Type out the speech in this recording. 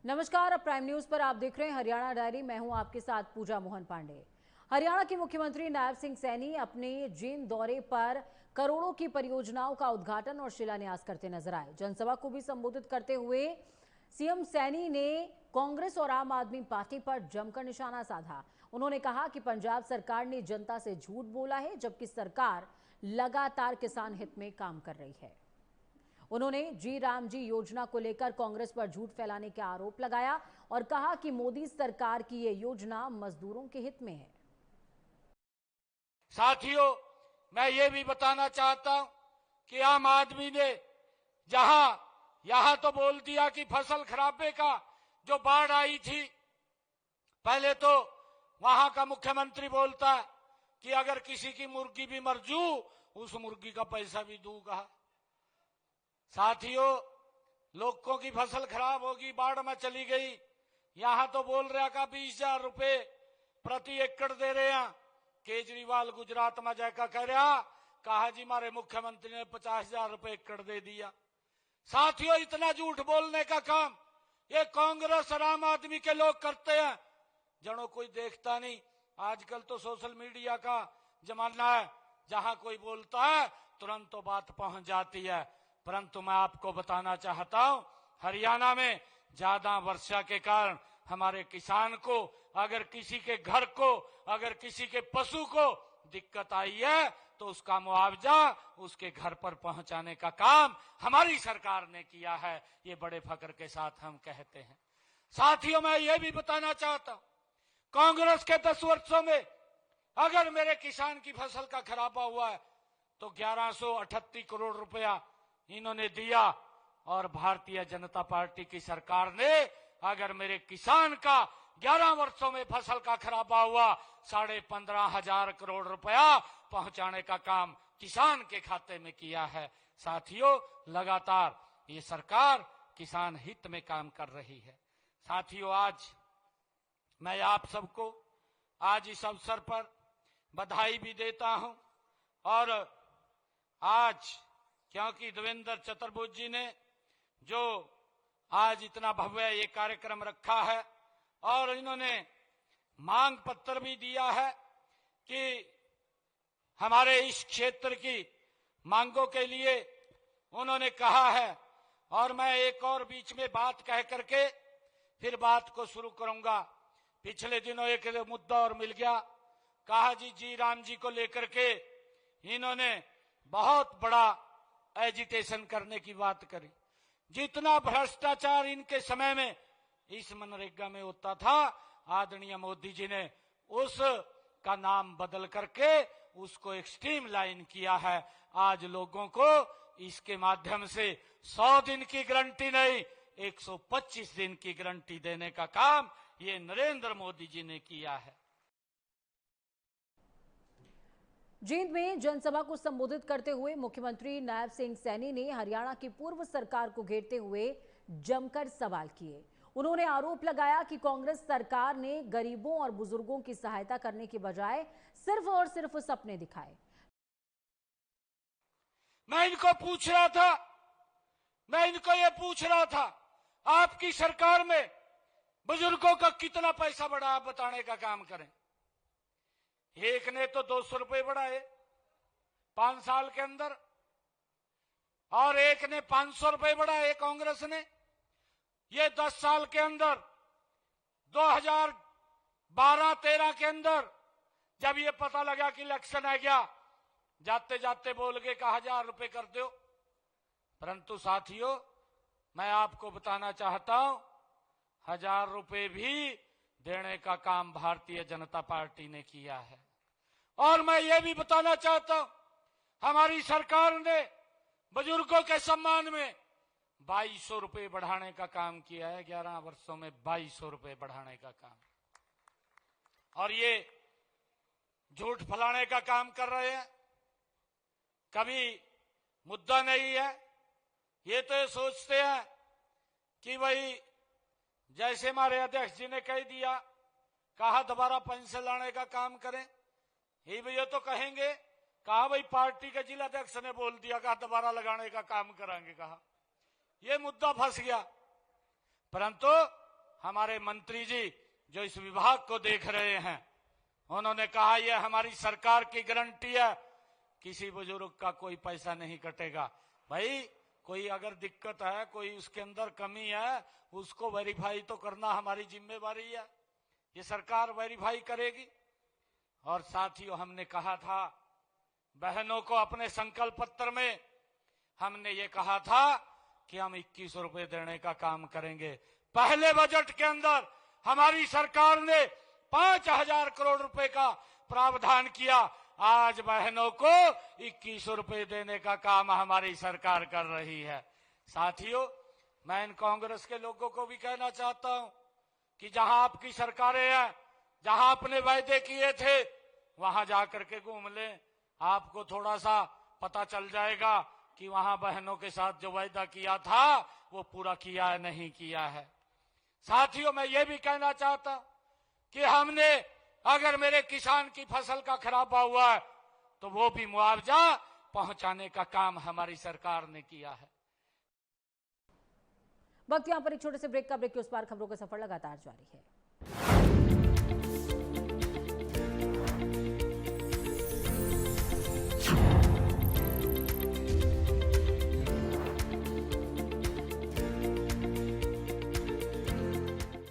नमस्कार, अब prime news पर आप देख रहे हैं हरियाणा डायरी। मैं हूं आपके साथ पूजा मोहन पांडे। हरियाणा के मुख्यमंत्री नायब सिंह सैनी अपने जींद दौरे पर करोड़ों की परियोजनाओं का उद्घाटन और शिलान्यास करते नजर आए। जनसभा को भी संबोधित करते हुए सीएम सैनी ने कांग्रेस और आम आदमी पार्टी पर जमकर निशाना साधा। उन्होंने कहा कि पंजाब सरकार ने जनता से झूठ बोला है, जबकि सरकार लगातार किसान हित में काम कर रही है। उन्होंने जी राम जी योजना को लेकर कांग्रेस पर झूठ फैलाने का आरोप लगाया और कहा कि मोदी सरकार की ये योजना मजदूरों के हित में है। साथियों, मैं ये भी बताना चाहता हूं कि आम आदमी ने यहां तो बोल दिया कि फसल खराबे का जो बाढ़ आई थी, पहले तो वहां का मुख्यमंत्री बोलता है कि अगर किसी की मुर्गी भी मर जू उस मुर्गी का पैसा भी दूंगा। साथियों, लोगों की फसल खराब होगी, बाढ़ में चली गई, यहां तो बोल रहा का 20,000 रुपए प्रति एकड़ दे रहे हैं। केजरीवाल गुजरात में जाकर कह रहा, कहा जी हमारे मुख्यमंत्री ने 50,000 रुपए एकड़ दे दिया। साथियों, इतना झूठ बोलने का काम ये कांग्रेस और आम आदमी के लोग करते हैं, जनो कोई देखता नहीं। आजकल तो सोशल मीडिया का जमाना है, जहां कोई बोलता है तुरंत तो बात पहुंच जाती है। परंतु मैं आपको बताना चाहता हूं, हरियाणा में ज्यादा वर्षा के कारण हमारे किसान को, अगर किसी के घर को, अगर किसी के पशु को दिक्कत आई है तो उसका मुआवजा उसके घर पर पहुंचाने का काम हमारी सरकार ने किया है। ये बड़े फख्र के साथ हम कहते हैं। साथियों, मैं ये भी बताना चाहता हूं, कांग्रेस के 10 वर्षों में अगर मेरे किसान की फसल का खराबा हुआ है तो 1138 करोड़ रुपया इन्होंने दिया, और भारतीय जनता पार्टी की सरकार ने अगर मेरे किसान का 11 वर्षों में फसल का खराबा हुआ 15,500 करोड़ रुपया पहुंचाने का काम किसान के खाते में किया है। साथियों, लगातार ये सरकार किसान हित में काम कर रही है। साथियों, आज मैं आप सबको आज इस अवसर पर बधाई भी देता हूं, और आज क्योंकि देवेंद्र चतुर्वेदी जी ने जो आज इतना भव्य ये कार्यक्रम रखा है और इन्होंने मांग पत्र भी दिया है कि हमारे इस क्षेत्र की मांगों के लिए उन्होंने कहा है, और मैं एक और बीच में बात कह करके फिर बात को शुरू करूंगा। पिछले दिनों एक मुद्दा और मिल गया, कहा जी राम जी को लेकर के इन्होंने बहुत बड़ा एजिटेशन करने की बात करी। जितना भ्रष्टाचार इनके समय में इस मनरेगा में होता था, आदरणीय मोदी जी ने उस का नाम बदल करके उसको एक स्ट्रीम लाइन किया है। आज लोगों को इसके माध्यम से 100 दिन की गारंटी नहीं, 125 दिन की गारंटी देने का काम ये नरेंद्र मोदी जी ने किया है। जींद में जनसभा को संबोधित करते हुए मुख्यमंत्री नायब सिंह सैनी ने हरियाणा की पूर्व सरकार को घेरते हुए जमकर सवाल किए। उन्होंने आरोप लगाया कि कांग्रेस सरकार ने गरीबों और बुजुर्गों की सहायता करने के बजाय सिर्फ और सिर्फ सपने दिखाए। मैं इनको पूछ रहा था, आपकी सरकार में बुजुर्गों का कितना पैसा बढ़ा, आप बताने का काम करें। एक ने तो 200 रुपए बढ़ाए 5 साल के अंदर, और एक ने 500 रुपए बढ़ाए कांग्रेस ने। ये 10 साल के अंदर 2012-13 के अंदर जब ये पता लगा कि इलेक्शन आ गया, जाते जाते बोल के 1000 रुपए कर दो। परंतु साथियों, मैं आपको बताना चाहता हूं, 1000 रुपए भी देने का काम भारतीय जनता पार्टी ने किया है। और मैं ये भी बताना चाहता हूं, हमारी सरकार ने बुजुर्गों के सम्मान में 2200 रुपए बढ़ाने का काम किया है। 11 वर्षों में 2200 रुपए बढ़ाने का काम। और ये झूठ फैलाने का काम कर रहे हैं, कभी मुद्दा नहीं है। ये तो सोचते हैं कि भाई जैसे हमारे अध्यक्ष जी ने कह दिया, कहा दोबारा पेंशन लाने का काम करें, ये भैया तो कहेंगे, कहा भाई पार्टी के जिला अध्यक्ष ने बोल दिया, कहा दोबारा लगाने का काम करेंगे, कहा ये मुद्दा फंस गया। परंतु हमारे मंत्री जी जो इस विभाग को देख रहे हैं, उन्होंने कहा यह हमारी सरकार की गारंटी है, किसी बुजुर्ग का कोई पैसा नहीं कटेगा। भाई कोई अगर दिक्कत है, कोई उसके अंदर कमी है, उसको वेरीफाई तो करना हमारी जिम्मेवारी है, ये सरकार वेरीफाई करेगी। और साथियों, हमने कहा था बहनों को अपने संकल्प पत्र में, हमने ये कहा था कि हम 21 रुपए देने का काम करेंगे। पहले बजट के अंदर हमारी सरकार ने 5,000 करोड़ रुपए का प्रावधान किया। आज बहनों को 21 रुपए देने का काम हमारी सरकार कर रही है। साथियों, मैं इन कांग्रेस के लोगों को भी कहना चाहता हूं कि जहां आपकी सरकारें हैं, जहां आपने वायदे किए थे, वहां जाकर के घूम लें, आपको थोड़ा सा पता चल जाएगा कि वहां बहनों के साथ जो वायदा किया था वो पूरा किया है नहीं किया है। साथियों, मैं ये भी कहना चाहता हूं कि हमने, अगर मेरे किसान की फसल का खराबा हुआ है तो वो भी मुआवजा पहुंचाने का काम हमारी सरकार ने किया है। वक्त यहां पर एक छोटे से ब्रेक का। ब्रेक के उस पार खबरों का सफर लगातार जारी है।